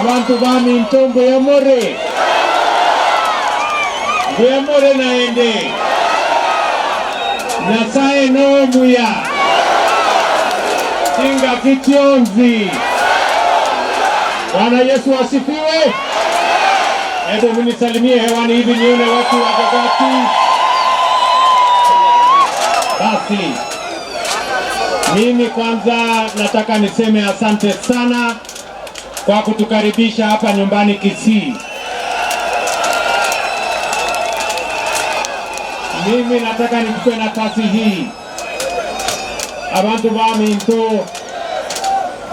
abantu bami ntombo ya more naende Nyasaye no muya Singa kitionzi. Bwana Yesu asifiwe. Hebu mnisalimie hewani hivi nione watu wa Gagati. Basi mimi kwanza nataka niseme asante sana kwa kutukaribisha hapa nyumbani Kisii. Mimi nataka nichukue nafasi hii abantu bami nto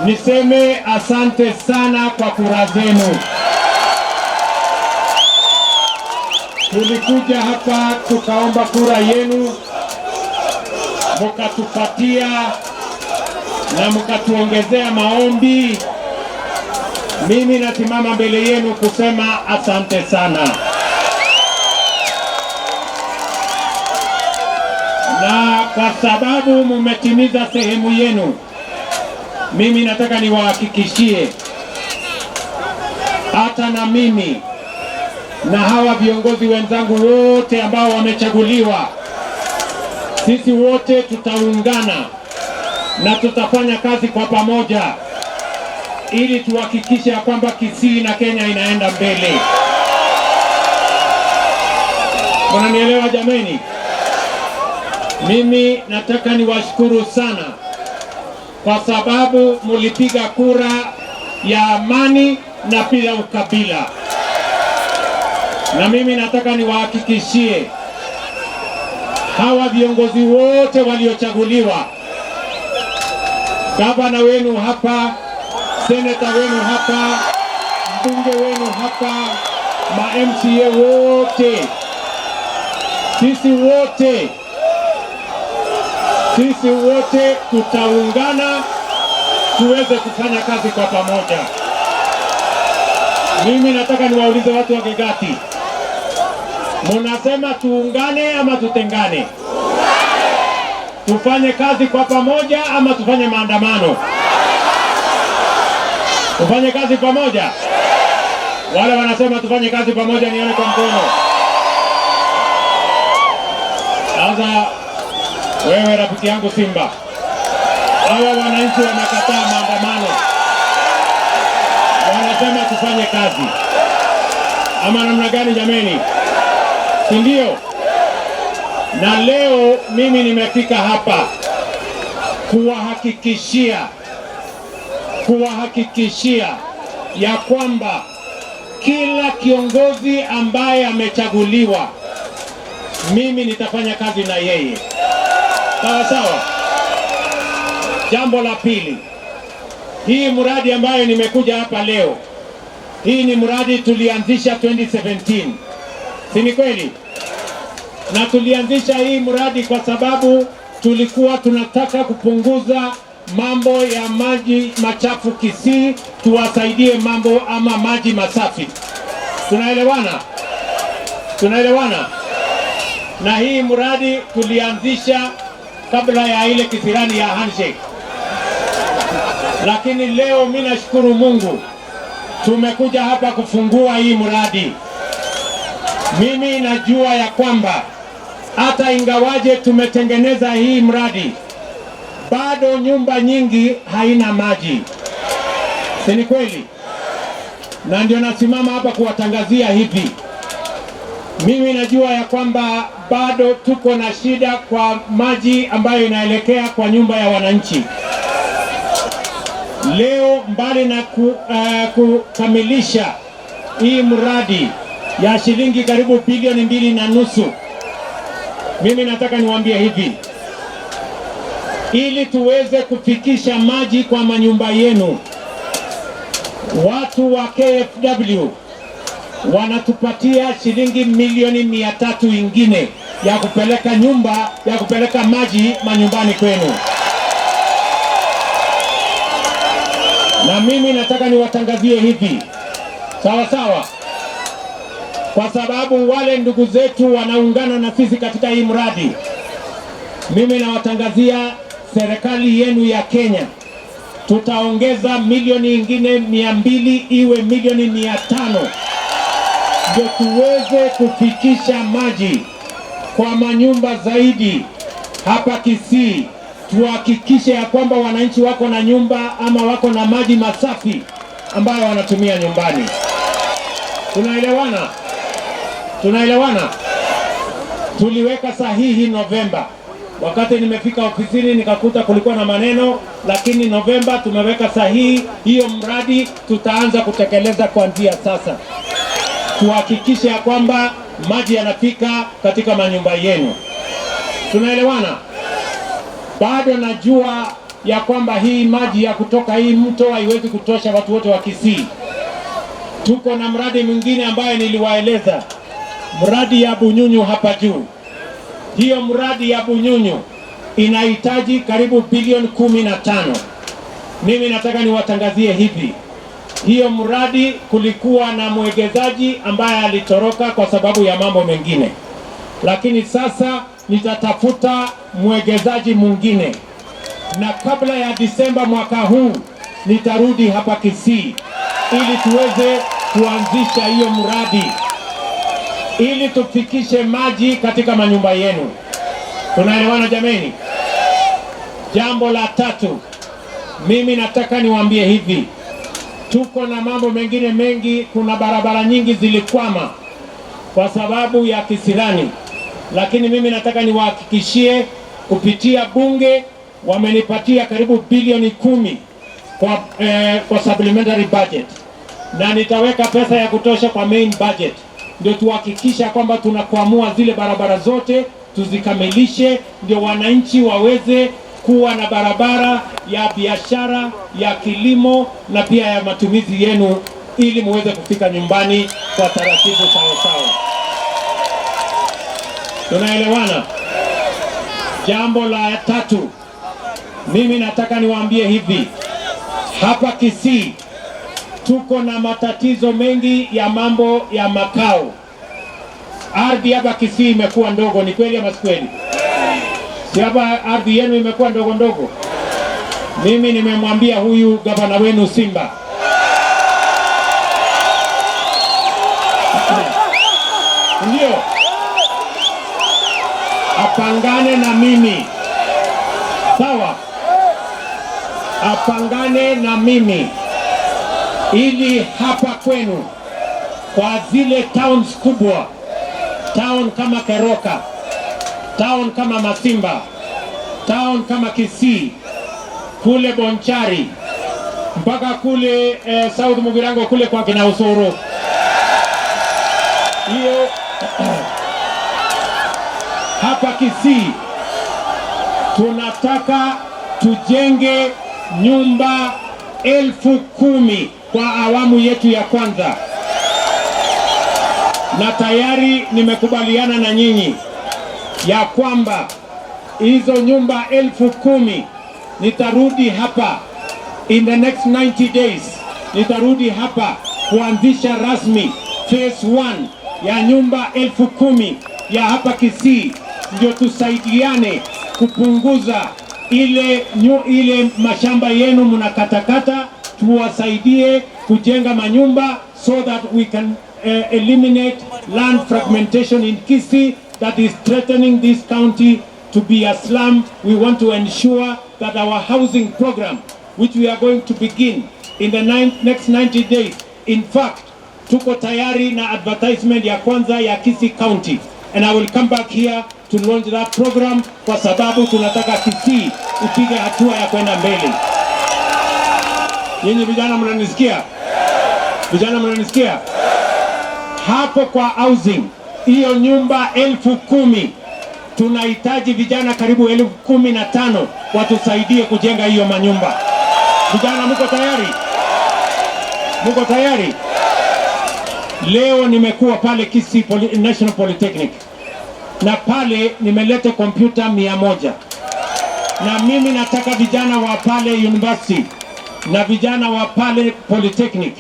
niseme asante sana kwa kura zenu. Tulikuja hapa tukaomba kura yenu, mkatupatia na mkatuongezea maombi. Mimi nasimama mbele yenu kusema asante sana. Na kwa sababu mumetimiza sehemu yenu, mimi nataka niwahakikishie hata na mimi na hawa viongozi wenzangu wote ambao wamechaguliwa, sisi wote tutaungana na tutafanya kazi kwa pamoja ili tuhakikishe kwamba Kisii na Kenya inaenda mbele. Mnanielewa jameni? Mimi nataka niwashukuru sana kwa sababu mulipiga kura ya amani na bila ukabila. Na mimi nataka niwahakikishie hawa viongozi wote waliochaguliwa, gavana wenu hapa, seneta wenu hapa, mbunge wenu hapa, ma MCA wote, sisi wote tutaungana tuweze kufanya kazi kwa pamoja. Mimi nataka niwaulize watu wa Gagati, munasema tuungane ama tutengane? Tufanye kazi kwa pamoja ama tufanye maandamano? Tufanye kazi pamoja. Wale wanasema tufanye kazi pamoja nione kwa mkono. Sasa wewe rafiki yangu Simba, hawa wananchi wamekataa maandamano, wanasema tufanye kazi. Ama namna gani jameni? Si ndio? Na leo mimi nimefika hapa kuwahakikishia ya kwamba kila kiongozi ambaye amechaguliwa, mimi nitafanya kazi na yeye. Sawa sawa. Jambo la pili, hii mradi ambayo nimekuja hapa leo, hii ni mradi tulianzisha 2017. Si ni kweli? Na tulianzisha hii mradi kwa sababu tulikuwa tunataka kupunguza mambo ya maji machafu Kisii, tuwasaidie mambo ama maji masafi. Tunaelewana? Tunaelewana? Na hii mradi tulianzisha kabla ya ile kisirani ya handshake. Lakini leo mimi nashukuru Mungu tumekuja hapa kufungua hii mradi. Mimi najua ya kwamba hata ingawaje tumetengeneza hii mradi, bado nyumba nyingi haina maji. Si ni kweli? Na ndio nasimama hapa kuwatangazia hivi. Mimi najua ya kwamba bado tuko na shida kwa maji ambayo inaelekea kwa nyumba ya wananchi. Leo mbali na kukamilisha hii mradi ya shilingi karibu bilioni 2.5, mimi nataka niwaambie hivi, ili tuweze kufikisha maji kwa manyumba yenu, watu wa KFW wanatupatia shilingi milioni 300 ingine ya kupeleka maji manyumbani kwenu. Na mimi nataka niwatangazie hivi, sawa sawa, kwa sababu wale ndugu zetu wanaungana na sisi katika hii mradi. Mimi nawatangazia serikali yenu ya Kenya tutaongeza milioni ingine 200 iwe milioni 500 ndio tuweze kufikisha maji kwa manyumba zaidi hapa Kisii. Tuhakikishe ya kwamba wananchi wako na nyumba ama wako na maji masafi ambayo wanatumia nyumbani. Tunaelewana? Tunaelewana? Tuliweka sahihi Novemba. Wakati nimefika ofisini nikakuta kulikuwa na maneno, lakini Novemba tumeweka sahihi. Hiyo mradi tutaanza kutekeleza kuanzia sasa. Tuhakikishe ya kwamba maji yanafika katika manyumba yenu. Tunaelewana? Bado najua ya kwamba hii maji ya kutoka hii mto haiwezi kutosha watu wote wa Kisii. Tuko na mradi mwingine ambaye niliwaeleza, mradi ya Bunyunyu hapa juu. Hiyo mradi ya Bunyunyu inahitaji karibu bilioni 15. Mimi nataka niwatangazie hivi, hiyo mradi kulikuwa na mwekezaji ambaye alitoroka kwa sababu ya mambo mengine, lakini sasa nitatafuta mwekezaji mwingine, na kabla ya Disemba mwaka huu nitarudi hapa Kisii ili tuweze kuanzisha hiyo mradi ili tufikishe maji katika manyumba yenu. Tunaelewana jameni? Jambo la tatu, mimi nataka niwaambie hivi, tuko na mambo mengine mengi. Kuna barabara nyingi zilikwama kwa sababu ya kisirani, lakini mimi nataka niwahakikishie kupitia bunge wamenipatia karibu bilioni 10 kwa supplementary budget, na nitaweka pesa ya kutosha kwa main budget, ndio tuhakikisha kwamba tunakwamua zile barabara zote tuzikamilishe, ndio wananchi waweze kuwa na barabara ya biashara, ya kilimo na pia ya matumizi yenu, ili muweze kufika nyumbani kwa taratibu sawa sawa. Tunaelewana? Jambo la tatu, mimi nataka niwaambie hivi, hapa Kisii tuko na matatizo mengi ya mambo ya makao. Ardhi hapa Kisii imekuwa ndogo, ni kweli ama si kweli? Si hapa ardhi yenu imekuwa ndogo ndogo? Mimi nimemwambia huyu gavana wenu Simba, ndio apangane na mimi, sawa? Apangane na mimi ili hapa kwenu kwa zile towns kubwa, town kama Keroka, town kama Masimba, town kama Kisii, kule Bonchari, mpaka kule South Mugirango kule kwa kina Usoro. Hiyo hapa Kisii tunataka tujenge nyumba 10,000 kwa awamu yetu ya kwanza, na tayari nimekubaliana na nyinyi ya kwamba hizo nyumba 10,000 nitarudi hapa in the next 90 days, nitarudi hapa kuanzisha rasmi phase 1 ya nyumba 10,000 ya hapa Kisii, ndio tusaidiane kupunguza ile mashamba yenu mnakatakata, tuwasaidie kujenga manyumba so that we can eliminate land fragmentation in Kisii that is threatening this county to be a slum. We want to ensure that our housing program, which we are going to begin in the next 90 days, in fact, tuko tayari na advertisement ya kwanza ya Kisii County, and I will come back here to launch that program kwa sababu tunataka Kisii ipige hatua ya kwenda mbele. Nyinyi vijana mnanisikia? Vijana mnanisikia? Hapo kwa housing, hiyo nyumba 10,000 tunahitaji vijana karibu 15,000 watusaidie kujenga hiyo manyumba. Vijana mko tayari? Mko tayari? Leo nimekuwa pale Kisii National Polytechnic, na pale nimeleta kompyuta 100, na mimi nataka vijana wa pale university na vijana wa pale Polytechnic,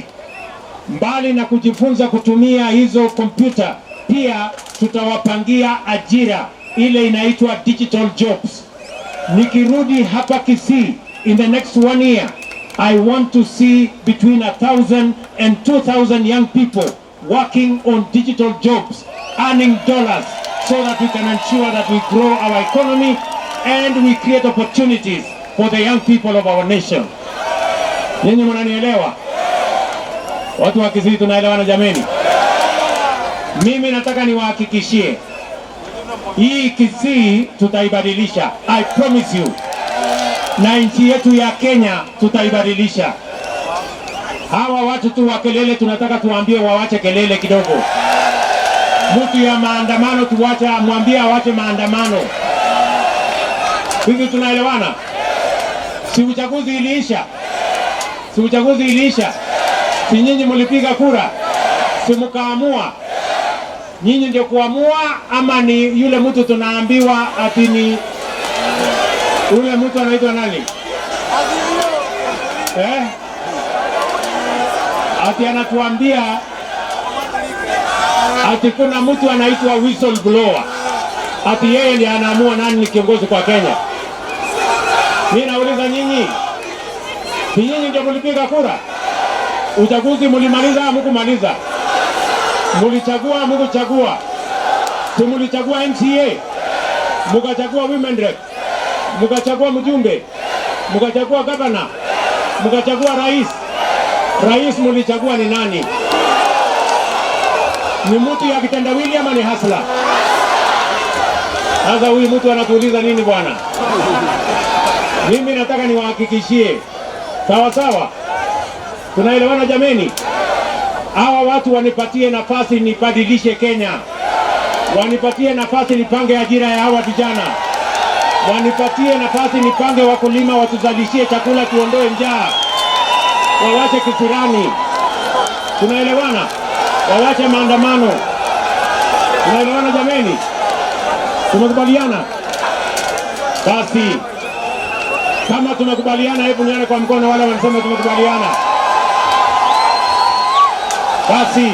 mbali na kujifunza kutumia hizo kompyuta, pia tutawapangia ajira ile inaitwa digital jobs. Nikirudi hapa Kisii in the next 1 year, I want to see between 1,000 and 2,000 young people working on digital jobs, earning dollars, so that we can ensure that we grow our economy and we create opportunities for the young people of our nation. Nyinyi mnanielewa? Watu wa Kisii tunaelewana jameni? Mimi nataka niwahakikishie hii Kisii tutaibadilisha. I promise you. Na nchi yetu ya Kenya tutaibadilisha. Hawa watu tu wa kelele tunataka tuwaambie wawache kelele kidogo. Mtu ya maandamano tuwache, mwambie awache maandamano. Hivi tunaelewana? Si uchaguzi iliisha? Si uchaguzi iliisha? Si nyinyi mlipiga kura? Si mkaamua? Nyinyi ndio kuamua ama ni yule mtu tunaambiwa ati ni yule mtu anaitwa nani? Ati anatuambia ati kuna mtu anaitwa whistleblower. Ati yeye ndiye anaamua nani ni kiongozi kwa Kenya. Mimi nauliza nyinyi, si nyinyi ndio mlipiga kura? Uchaguzi mlimaliza au mkumaliza? Mlichagua au mkuchagua? Mlichagua MCA, mkachagua women rep, mkachagua mjumbe, mkachagua gavana, mkachagua rais. Rais mlichagua ni nani? Ni mtu ya kitendawili ama ni hasla? Sasa huyu mtu anatuuliza nini bwana? Mimi nataka niwahakikishie. Sawa sawa? Tunaelewana jameni? Hawa watu wanipatie nafasi nibadilishe Kenya. Wanipatie nafasi nipange ajira ya hawa vijana. Wanipatie nafasi nipange wakulima watuzalishie chakula tuondoe njaa. Wawache kisirani. Tunaelewana? Wawache maandamano. Tunaelewana jameni? Tumekubaliana? Basi kama tumekubaliana, hebu nione kwa mkono wale wanasema tumekubaliana. Basi